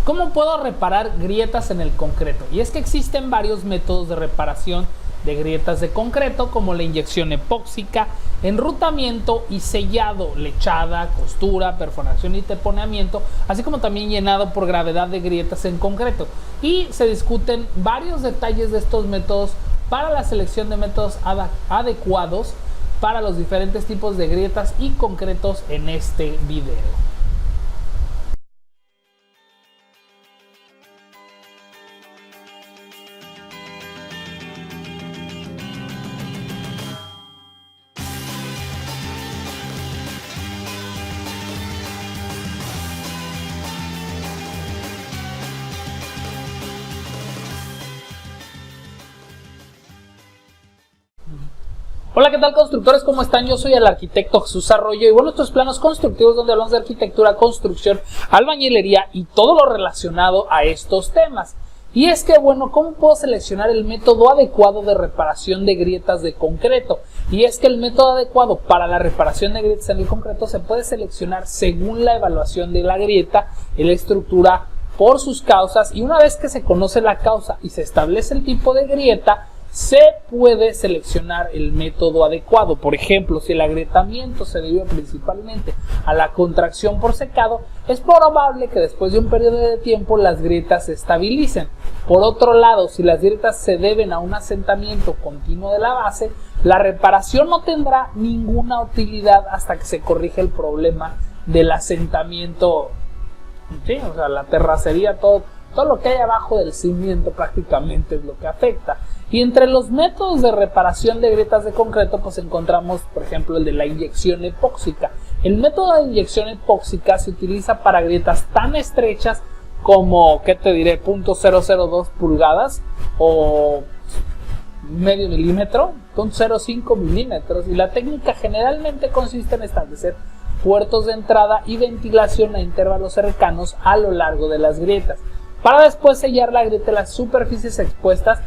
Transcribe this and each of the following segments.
¿Cómo puedo reparar grietas en el concreto? Y es que existen varios métodos de reparación de grietas de concreto, como la inyección epóxica, enrutamiento y sellado, lechada, costura, perforación y taponamiento, así como también llenado por gravedad de grietas en concreto. Y se discuten varios detalles de estos métodos para la selección de métodos adecuados para los diferentes tipos de grietas y concretos en este video. Hola, ¿qué tal, constructores? ¿Cómo están? Yo soy el arquitecto Jesús Arroyo y bueno, estos planos constructivos donde hablamos de arquitectura, construcción, albañilería y todo lo relacionado a estos temas. Y es que, bueno, ¿cómo puedo seleccionar el método adecuado de reparación de grietas de concreto? Y es que el método adecuado para la reparación de grietas en el concreto se puede seleccionar según la evaluación de la grieta y la estructura por sus causas, y una vez que se conoce la causa y se establece el tipo de grieta, se puede seleccionar el método adecuado. Por ejemplo, si el agrietamiento se debe principalmente a la contracción por secado, es probable que después de un periodo de tiempo las grietas se estabilicen. Por otro lado, si las grietas se deben a un asentamiento continuo de la base, la reparación no tendrá ninguna utilidad hasta que se corrija el problema del asentamiento, sí, o sea, la terracería, todo lo que hay abajo del cimiento prácticamente es lo que afecta. Y entre los métodos de reparación de grietas de concreto, pues encontramos, por ejemplo, el de la inyección epóxica. El método de inyección epóxica se utiliza para grietas tan estrechas como, ¿qué te diré?, 0.002 pulgadas o medio milímetro, 0.05 milímetros. Y la técnica generalmente consiste en establecer puertos de entrada y ventilación a intervalos cercanos a lo largo de las grietas, para después sellar la grieta en las superficies expuestas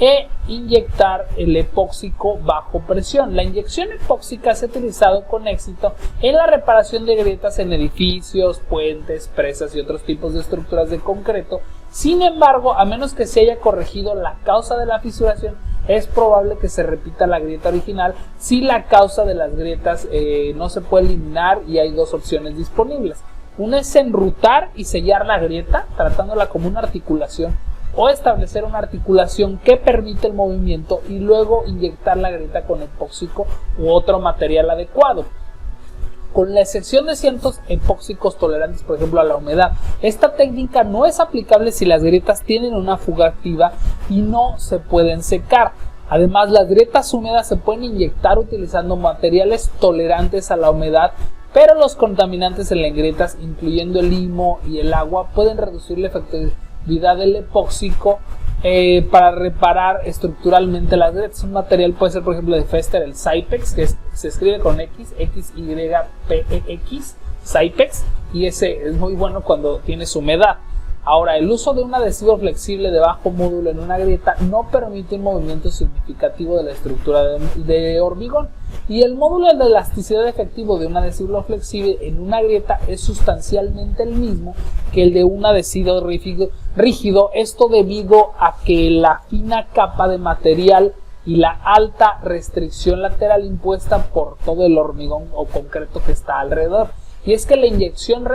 e inyectar el epóxico bajo presión. La inyección epóxica se ha utilizado con éxito en la reparación de grietas en edificios, puentes, presas y otros tipos de estructuras de concreto. Sin embargo, a menos que se haya corregido la causa de la fisuración, es probable que se repita la grieta original si la causa de las grietas no se puede eliminar, y hay dos opciones disponibles. Una es enrutar y sellar la grieta, tratándola como una articulación, o establecer una articulación que permite el movimiento y luego inyectar la grieta con epóxico u otro material adecuado. Con la excepción de ciertos epóxicos tolerantes, por ejemplo, a la humedad, esta técnica no es aplicable si las grietas tienen una fuga activa y no se pueden secar. Además, las grietas húmedas se pueden inyectar utilizando materiales tolerantes a la humedad, pero los contaminantes en las grietas, incluyendo el limo y el agua, pueden reducir la efectividad del epóxico para reparar estructuralmente las grietas. Un material puede ser, por ejemplo, de Fester, el Cypex, que se escribe con X, XYPEX, Cypex, y ese es muy bueno cuando tienes humedad. Ahora, el uso de un adhesivo flexible de bajo módulo en una grieta no permite un movimiento significativo de la estructura de hormigón, y el módulo de elasticidad efectivo de un adhesivo flexible en una grieta es sustancialmente el mismo que el de un adhesivo rígido, esto debido a que la fina capa de material y la alta restricción lateral impuesta por todo el hormigón o concreto que está alrededor. Y es que la inyección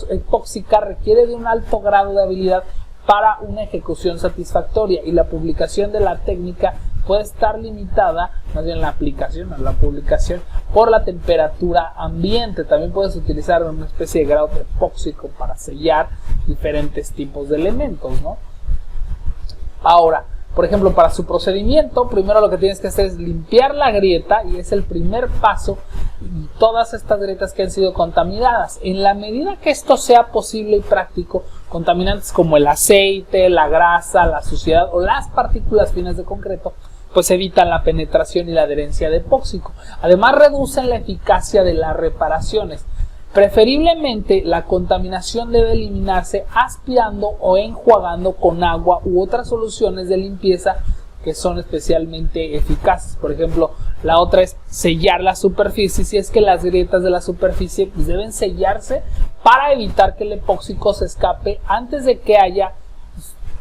epóxica requiere de un alto grado de habilidad para una ejecución satisfactoria, y la publicación de la técnica puede estar limitada, más bien la aplicación, no la publicación, por la temperatura ambiente. También puedes utilizar una especie de grado epóxico para sellar diferentes tipos de elementos, ¿no? Ahora, por ejemplo, para su procedimiento, primero lo que tienes que hacer es limpiar la grieta, y es el primer paso, y todas estas grietas que han sido contaminadas. En la medida que esto sea posible y práctico, contaminantes como el aceite, la grasa, la suciedad o las partículas finas de concreto, pues evitan la penetración y la adherencia de epóxico. Además, reducen la eficacia de las reparaciones. Preferiblemente, la contaminación debe eliminarse aspirando o enjuagando con agua u otras soluciones de limpieza que son especialmente eficaces. Por ejemplo, la otra es sellar la superficie, si es que las grietas de la superficie pues deben sellarse para evitar que el epóxico se escape antes de que haya,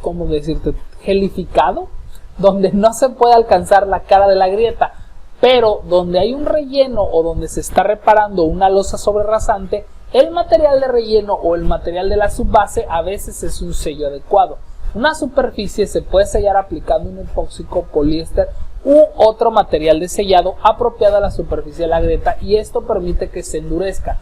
¿cómo decirte?, gelificado, donde no se puede alcanzar la cara de la grieta, pero donde hay un relleno o donde se está reparando una losa sobrerasante, el material de relleno o el material de la subbase a veces es un sello adecuado. Una superficie se puede sellar aplicando un epóxico, poliéster u otro material de sellado apropiado a la superficie de la grieta, y esto permite que se endurezca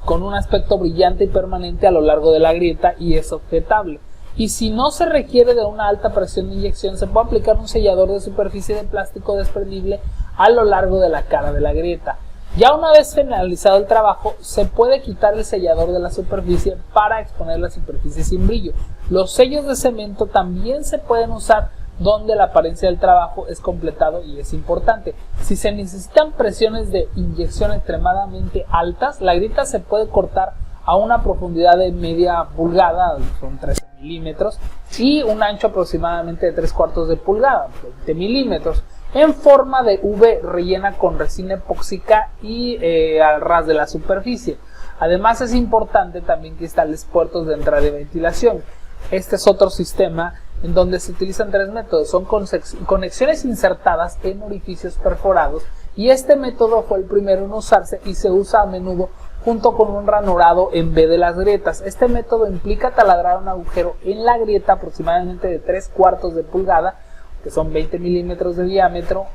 con un aspecto brillante y permanente a lo largo de la grieta y es objetable. Y si no se requiere de una alta presión de inyección, se puede aplicar un sellador de superficie de plástico desprendible a lo largo de la cara de la grieta. Ya una vez finalizado el trabajo, se puede quitar el sellador de la superficie para exponer la superficie sin brillo. Los sellos de cemento también se pueden usar donde la apariencia del trabajo es completado y es importante. Si se necesitan presiones de inyección extremadamente altas, la grieta se puede cortar a una profundidad de media pulgada, son 13 milímetros, y un ancho aproximadamente de 3/4 de pulgada, 20 milímetros, en forma de V rellena con resina epóxica y al ras de la superficie. Además es importante también que instales puertos de entrada de ventilación. Este es otro sistema en donde se utilizan 3 métodos, son conexiones insertadas en orificios perforados, y este método fue el primero en usarse y se usa a menudo junto con un ranurado en vez de las grietas. Este método implica taladrar un agujero en la grieta aproximadamente de 3/4 de pulgada, que son 20 milímetros de diámetro,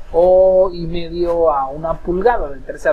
y medio a una pulgada, de 13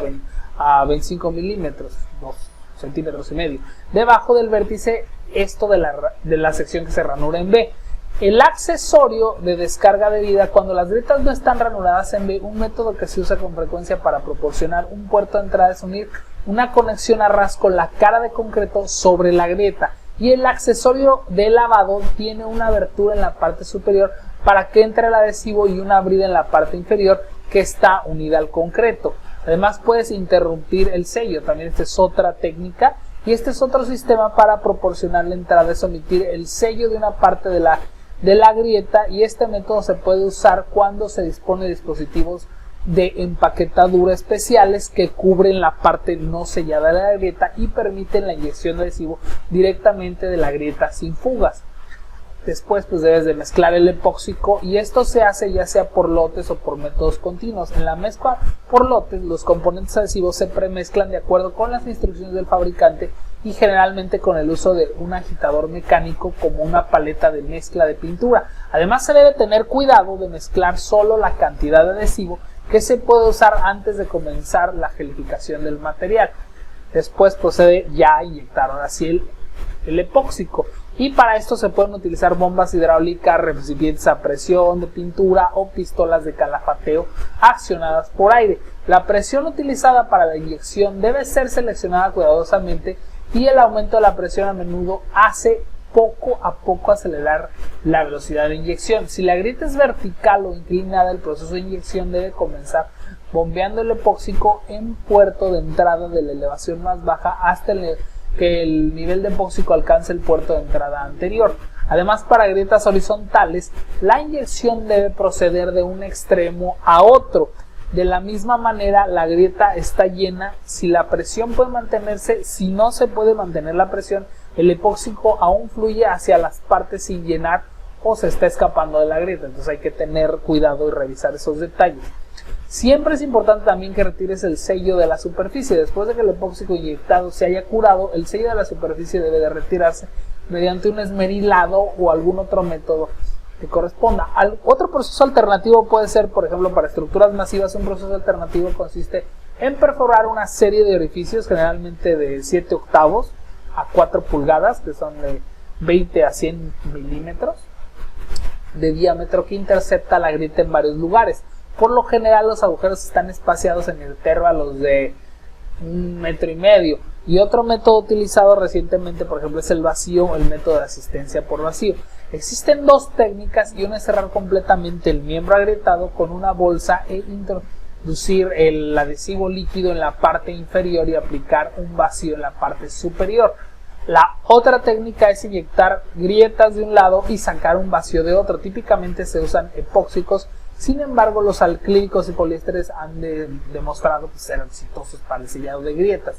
a 25 milímetros, 2 centímetros y medio, debajo del vértice de la sección que se ranura en B. El accesorio de descarga de vida cuando las grietas no están ranuradas en B, un método que se usa con frecuencia para proporcionar un puerto de entrada es unir una conexión a ras con la cara de concreto sobre la grieta, y el accesorio de lavado tiene una abertura en la parte superior para que entre el adhesivo y una brida en la parte inferior que está unida al concreto. Además puedes interrumpir el sello, también esta es otra técnica, y este es otro sistema para proporcionar la entrada, es omitir el sello de una parte de la grieta, y este método se puede usar cuando se dispone de dispositivos de empaquetadura especiales que cubren la parte no sellada de la grieta y permiten la inyección de adhesivo directamente de la grieta sin fugas. Después pues debes de mezclar el epóxico, y esto se hace ya sea por lotes o por métodos continuos. En la mezcla por lotes los componentes adhesivos se premezclan de acuerdo con las instrucciones del fabricante y generalmente con el uso de un agitador mecánico como una paleta de mezcla de pintura. Además se debe tener cuidado de mezclar solo la cantidad de adhesivo que se puede usar antes de comenzar la gelificación del material. Después procede ya a inyectar ahora sí el epóxico, y para esto se pueden utilizar bombas hidráulicas, recipientes a presión de pintura o pistolas de calafateo accionadas por aire. La presión utilizada para la inyección debe ser seleccionada cuidadosamente, y el aumento de la presión a menudo hace poco a poco acelerar la velocidad de inyección. Si la grieta es vertical o inclinada, el proceso de inyección debe comenzar bombeando el epóxico en puerto de entrada de la elevación más baja hasta que el nivel de epóxico alcance el puerto de entrada anterior. Además, para grietas horizontales, la inyección debe proceder de un extremo a otro. De la misma manera, la grieta está llena si la presión puede mantenerse. Si no se puede mantener la presión, el epóxico aún fluye hacia las partes sin llenar o se está escapando de la grieta. Entonces hay que tener cuidado y revisar esos detalles. Siempre es importante también que retires el sello de la superficie. Después de que el epóxico inyectado se haya curado, el sello de la superficie debe de retirarse mediante un esmerilado o algún otro método que corresponda. Otro proceso alternativo puede ser, por ejemplo, para estructuras masivas, un proceso alternativo consiste en perforar una serie de orificios, generalmente de 7 octavos a 4 pulgadas, que son de 20 a 100 milímetros de diámetro, que intercepta la grieta en varios lugares. Por lo general los agujeros están espaciados en intervalos de 1,5 metros. Y otro método utilizado recientemente, por ejemplo, es el vacío, el método de asistencia por vacío. Existen dos técnicas, y una es cerrar completamente el miembro agrietado con una bolsa e introducir el adhesivo líquido en la parte inferior y aplicar un vacío en la parte superior. La otra técnica es inyectar grietas de un lado y sacar un vacío de otro. Típicamente se usan epóxicos, sin embargo los acrílicos y poliésteres han demostrado ser exitosos para el sellado de grietas.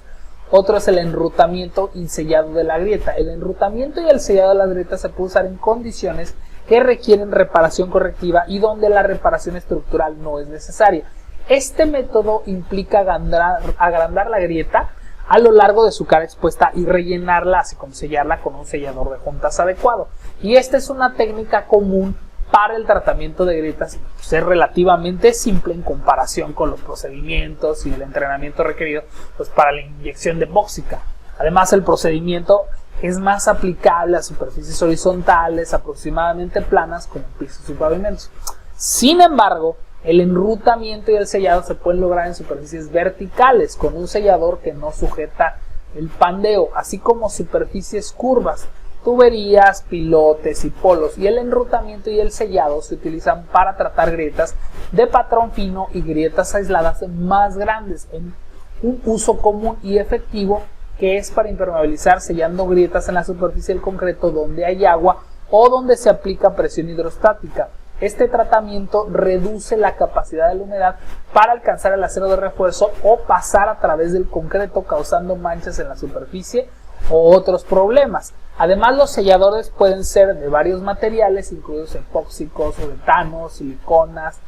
Otro es el enrutamiento y sellado de la grieta. El enrutamiento y el sellado de la grieta se puede usar en condiciones que requieren reparación correctiva y donde la reparación estructural no es necesaria. Este método implica agrandar la grieta a lo largo de su cara expuesta y rellenarla, así como sellarla con un sellador de juntas adecuado. Y esta es una técnica común para el tratamiento de grietas, pues es relativamente simple en comparación con los procedimientos y el entrenamiento requerido pues para la inyección de bóxica. Además, el procedimiento es más aplicable a superficies horizontales aproximadamente planas como pisos y pavimentos. Sin embargo, el enrutamiento y el sellado se pueden lograr en superficies verticales con un sellador que no sujeta el pandeo, así como superficies curvas, tuberías, pilotes y polos. Y el enrutamiento y el sellado se utilizan para tratar grietas de patrón fino y grietas aisladas más grandes, en un uso común y efectivo que es para impermeabilizar sellando grietas en la superficie del concreto donde hay agua o donde se aplica presión hidrostática. Este tratamiento reduce la capacidad de la humedad para alcanzar el acero de refuerzo o pasar a través del concreto, causando manchas en la superficie o otros problemas. Además, los selladores pueden ser de varios materiales, incluidos epóxicos, uretanos, siliconas,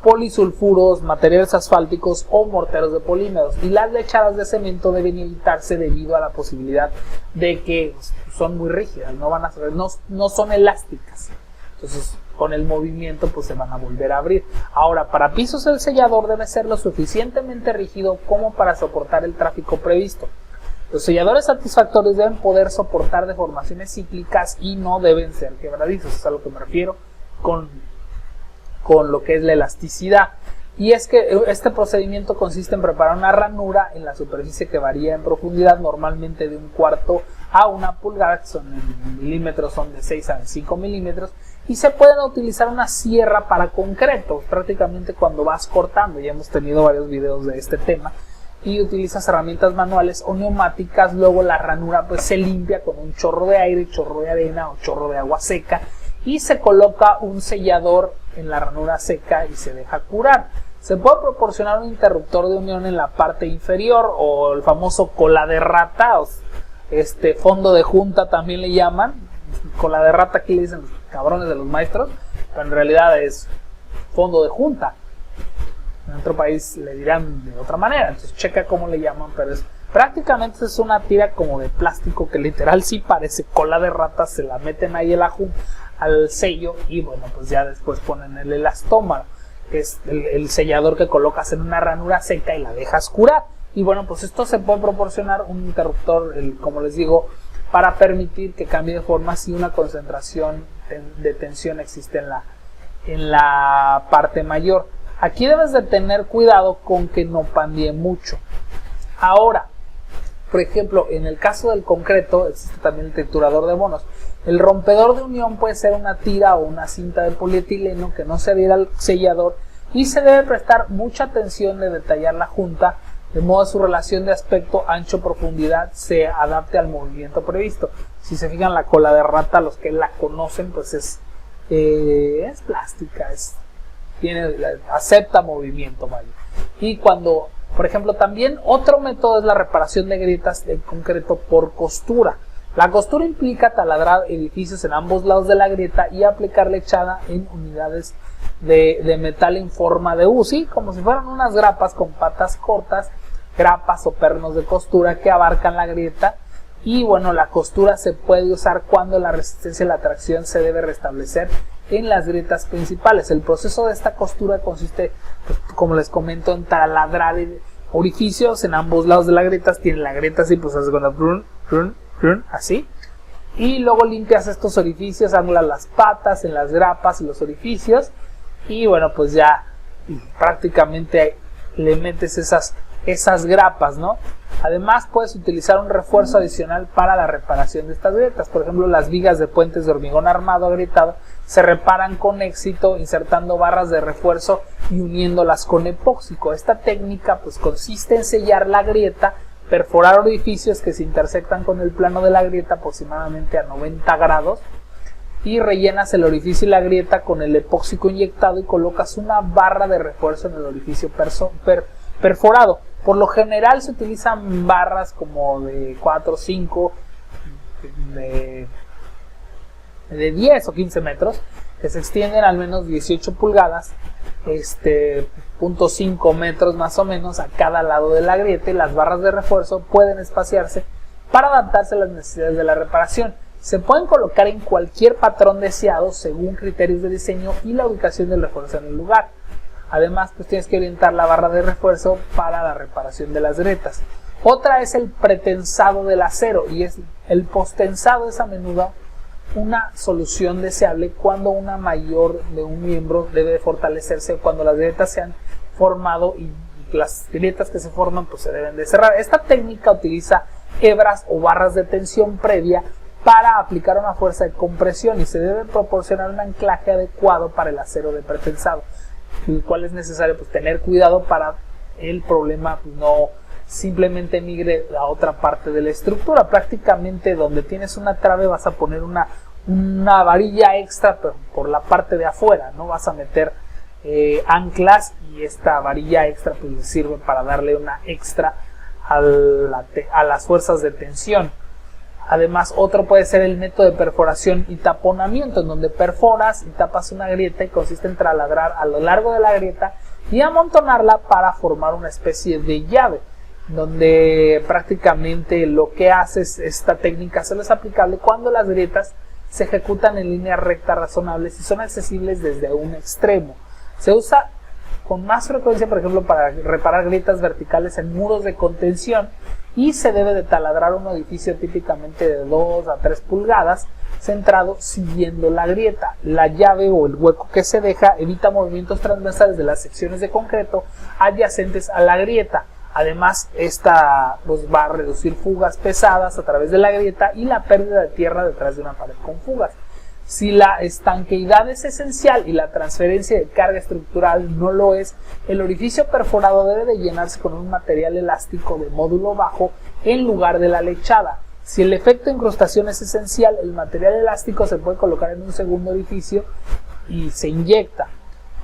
polisulfuros, materiales asfálticos o morteros de polímeros. Y las lechadas de cemento deben evitarse debido a la posibilidad de que son muy rígidas, no son elásticas. Entonces, con el movimiento pues se van a volver a abrir. Ahora, para pisos el sellador debe ser lo suficientemente rígido como para soportar el tráfico previsto. Los selladores satisfactorios deben poder soportar deformaciones cíclicas y no deben ser quebradizos. Es a lo que me refiero con lo que es la elasticidad. Y es que este procedimiento consiste en preparar una ranura en la superficie que varía en profundidad, normalmente de 1/4 a 1 pulgada, que son en milímetros, son de 6 a 5 milímetros, y se pueden utilizar una sierra para concreto, prácticamente cuando vas cortando. Ya hemos tenido varios videos de este tema. Y utilizas herramientas manuales o neumáticas. Luego la ranura pues se limpia con un chorro de aire, chorro de arena o chorro de agua seca, y se coloca un sellador en la ranura seca y se deja curar. Se puede proporcionar un interruptor de unión en la parte inferior, o el famoso cola de rata, fondo de junta también le llaman. Cola de rata, aquí le dicen los cabrones de los maestros, pero en realidad es fondo de junta. En otro país le dirán de otra manera, entonces checa cómo le llaman, pero prácticamente es una tira como de plástico que literal sí parece cola de rata. Se la meten ahí al sello y bueno, pues ya después ponen el elastómero, que es el sellador que colocas en una ranura seca y la dejas curar. Y bueno, pues esto se puede proporcionar un interruptor, como les digo, para permitir que cambie de forma si una concentración de tensión existe en la parte mayor. Aquí debes de tener cuidado con que no pandee mucho. Ahora, por ejemplo, en el caso del concreto existe también el triturador de bonos. El rompedor de unión puede ser una tira o una cinta de polietileno que no se adhiera al sellador, y se debe prestar mucha atención de detallar la junta de modo que su relación de aspecto ancho-profundidad se adapte al movimiento previsto. Si se fijan, la cola de rata, los que la conocen, pues es plástica, acepta movimiento, vaya. Y cuando, por ejemplo, también otro método es la reparación de grietas en concreto por costura. La costura implica taladrar edificios en ambos lados de la grieta y aplicar lechada en unidades de metal en forma de U, ¿sí? Como si fueran unas grapas con patas cortas, grapas o pernos de costura que abarcan la grieta. Y bueno, la costura se puede usar cuando la resistencia a la tracción se debe restablecer en las grietas principales. El proceso de esta costura consiste, pues, como les comento, en taladrar orificios en ambos lados de la grieta. Tiene la grieta así, pues hace así, y luego limpias estos orificios, anulas las patas en las grapas y los orificios, y bueno, pues ya prácticamente le metes esas grapas, ¿no? Además, puedes utilizar un refuerzo adicional para la reparación de estas grietas. Por ejemplo, las vigas de puentes de hormigón armado agrietado se reparan con éxito insertando barras de refuerzo y uniéndolas con epóxico. Esta técnica pues consiste en sellar la grieta, perforar orificios que se intersectan con el plano de la grieta aproximadamente a 90 grados, y rellenas el orificio y la grieta con el epóxico inyectado y colocas una barra de refuerzo en el orificio perforado. Por lo general se utilizan barras como de 4 o 5, de 10 o 15 metros, que se extienden al menos 18 pulgadas, 0.5 metros más o menos a cada lado de la grieta, y las barras de refuerzo pueden espaciarse para adaptarse a las necesidades de la reparación. Se pueden colocar en cualquier patrón deseado según criterios de diseño y la ubicación del refuerzo en el lugar. Además, pues tienes que orientar la barra de refuerzo para la reparación de las grietas. Otra es el pretensado del acero, y el posttensado es a menudo una solución deseable cuando una mayor de un miembro debe de fortalecerse, cuando las grietas se han formado y las grietas que se forman pues se deben de cerrar. Esta técnica utiliza hebras o barras de tensión previa para aplicar una fuerza de compresión, y se debe proporcionar un anclaje adecuado para el acero de pretensado, el cual es necesario pues tener cuidado para el problema pues, no simplemente migre a otra parte de la estructura. Prácticamente donde tienes una trave vas a poner una varilla extra, pero por la parte de afuera, no vas a meter anclas, y esta varilla extra pues sirve para darle una extra a las fuerzas de tensión. Además, otro puede ser el método de perforación y taponamiento, en donde perforas y tapas una grieta, y consiste en taladrar a lo largo de la grieta y amontonarla para formar una especie de llave, donde prácticamente lo que hace esta técnica solo es aplicable cuando las grietas se ejecutan en líneas rectas razonables y son accesibles desde un extremo. Se usa con más frecuencia, por ejemplo, para reparar grietas verticales en muros de contención, y se debe de taladrar un edificio típicamente de 2 a 3 pulgadas, centrado siguiendo la grieta. La llave o el hueco que se deja evita movimientos transversales de las secciones de concreto adyacentes a la grieta. Además, esta pues, va a reducir fugas pesadas a través de la grieta y la pérdida de tierra detrás de una pared con fugas. Si la estanqueidad es esencial y la transferencia de carga estructural no lo es, el orificio perforado debe de llenarse con un material elástico de módulo bajo en lugar de la lechada. Si el efecto de incrustación es esencial, el material elástico se puede colocar en un segundo orificio y se inyecta.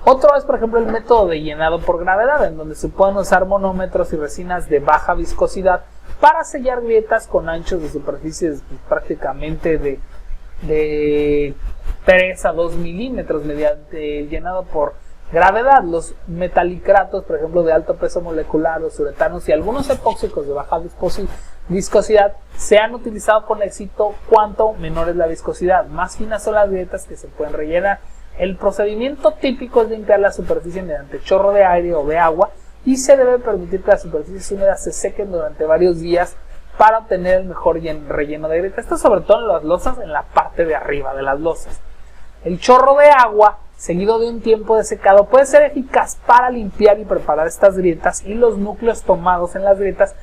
Otro es, por ejemplo, el método de llenado por gravedad, en donde se pueden usar monómetros y resinas de baja viscosidad para sellar grietas con anchos de superficies prácticamente de 3 a 2 milímetros mediante el llenado por gravedad. Los metalicratos, por ejemplo, de alto peso molecular, los uretanos y algunos epóxicos de baja viscosidad se han utilizado con éxito. Cuanto menor es la viscosidad, más finas son las grietas que se pueden rellenar. El procedimiento típico es limpiar la superficie mediante chorro de aire o de agua, y se debe permitir que las superficies húmedas se sequen durante varios días para obtener el mejor relleno de grieta. Esto sobre todo en las losas, en la parte de arriba de las losas. El chorro de agua seguido de un tiempo de secado puede ser eficaz para limpiar y preparar estas grietas, y los núcleos tomados en las grietas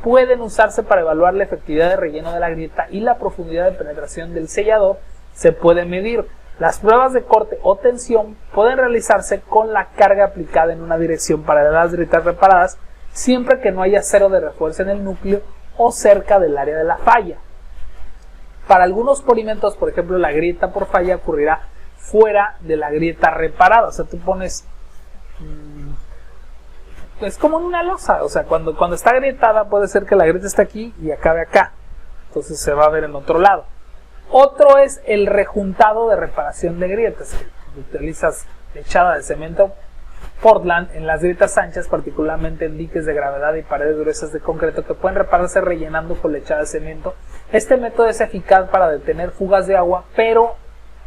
pueden usarse para evaluar la efectividad de relleno de la grieta, y la profundidad de penetración del sellador se puede medir. Las pruebas de corte o tensión pueden realizarse con la carga aplicada en una dirección para las grietas reparadas, siempre que no haya acero de refuerzo en el núcleo o cerca del área de la falla. Para algunos polimentos, por ejemplo, la grieta por falla ocurrirá fuera de la grieta reparada. O sea, tú pones es como en una losa. O sea, cuando está agrietada puede ser que la grieta esté aquí y acabe acá, entonces se va a ver en otro lado. Otro es el rejuntado de reparación de grietas, que utilizas lechada de cemento Portland en las grietas anchas, particularmente en diques de gravedad y paredes gruesas de concreto, que pueden repararse rellenando con lechada de cemento. Este método es eficaz para detener fugas de agua, pero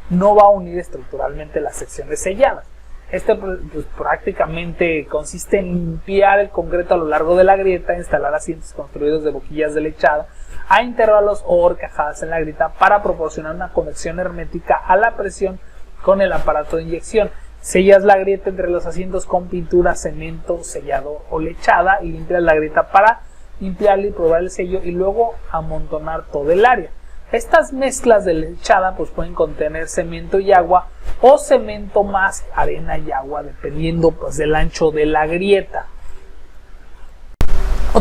no va a unir estructuralmente las secciones selladas. Este pues, prácticamente consiste en limpiar el concreto a lo largo de la grieta, instalar asientos construidos de boquillas de lechada a intervalos o horcajadas en la grieta para proporcionar una conexión hermética a la presión con el aparato de inyección. Sellas la grieta entre los asientos con pintura, cemento, sellado o lechada, y limpias la grieta para limpiarla y probar el sello, y luego amontonar todo el área. Estas mezclas de lechada pues pueden contener cemento y agua, o cemento más arena y agua, dependiendo pues del ancho de la grieta.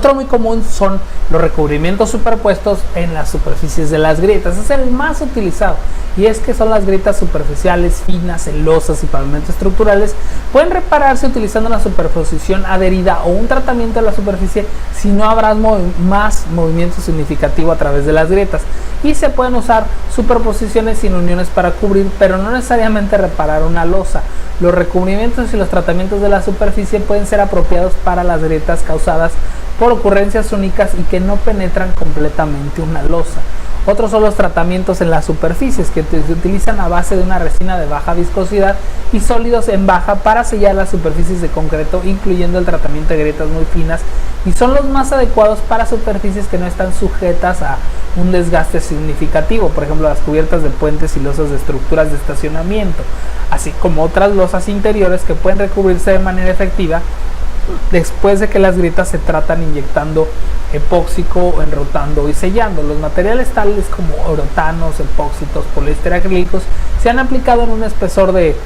Otro muy común son los recubrimientos superpuestos en las superficies de las grietas. Es el más utilizado, y es que son las grietas superficiales, finas, celosas y pavimentos estructurales. Pueden repararse utilizando una superposición adherida o un tratamiento de la superficie si no habrá más movimiento significativo a través de las grietas. Y se pueden usar superposiciones sin uniones para cubrir, pero no necesariamente reparar una losa. Los recubrimientos y los tratamientos de la superficie pueden ser apropiados para las grietas causadas por ocurrencias únicas y que no penetran completamente una losa. Otros son los tratamientos en las superficies, que se utilizan a base de una resina de baja viscosidad y sólidos en baja para sellar las superficies de concreto, incluyendo el tratamiento de grietas muy finas, y son los más adecuados para superficies que no están sujetas a un desgaste significativo, por ejemplo las cubiertas de puentes y losas de estructuras de estacionamiento, así como otras losas interiores que pueden recubrirse de manera efectiva después de que las grietas se tratan inyectando epóxico, enrutando y sellando. Los materiales tales como urotanos, epóxitos, poliéster, acrílicos se han aplicado en un espesor de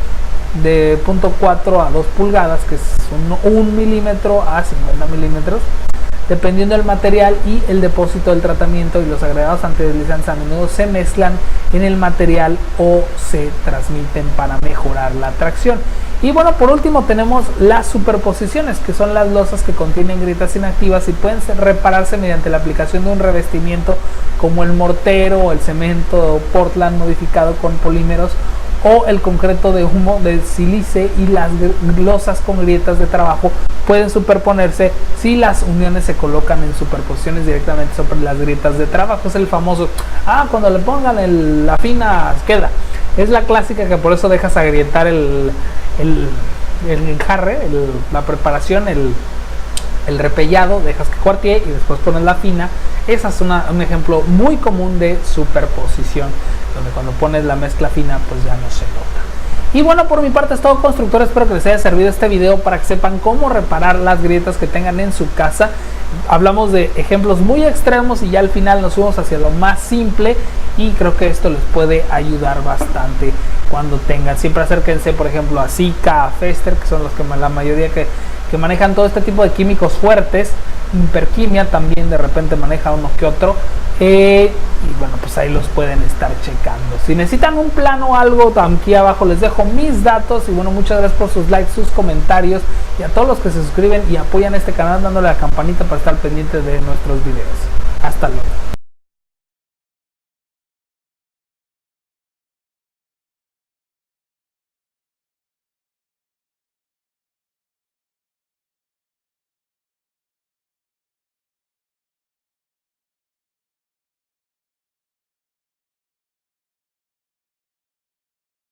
0.4 a 2 pulgadas, que es 1 milímetro a 50 milímetros, dependiendo del material y el depósito del tratamiento, y los agregados antideslizantes a menudo se mezclan en el material o se transmiten para mejorar la tracción. Y bueno, por último tenemos las superposiciones, que son las losas que contienen grietas inactivas y pueden repararse mediante la aplicación de un revestimiento como el mortero o el cemento Portland modificado con polímeros, o el concreto de humo de sílice, y las losas con grietas de trabajo pueden superponerse si las uniones se colocan en superposiciones directamente sobre las grietas de trabajo. Es el famoso, cuando le pongan la fina queda. Es la clásica, que por eso dejas agrietar el enjarre, la preparación, el repellado, dejas que cuartee y después pones la fina. Esa es un ejemplo muy común de superposición, donde cuando pones la mezcla fina pues ya no se nota. Y bueno, por mi parte es todo, constructor. Espero que les haya servido este video para que sepan cómo reparar las grietas que tengan en su casa. Hablamos de ejemplos muy extremos y ya al final nos fuimos hacia lo más simple, y creo que esto les puede ayudar bastante cuando tengan. Siempre acérquense, por ejemplo, a Sika, a Fester, que son los que la mayoría que manejan todo este tipo de químicos fuertes. Imperquimia también de repente maneja uno que otro, y bueno, pues ahí los pueden estar checando. Si necesitan un plano o algo, aquí abajo les dejo mis datos. Y bueno, muchas gracias por sus likes, sus comentarios, y a todos los que se suscriben y apoyan este canal dándole a la campanita para estar pendientes de nuestros videos. Hasta luego.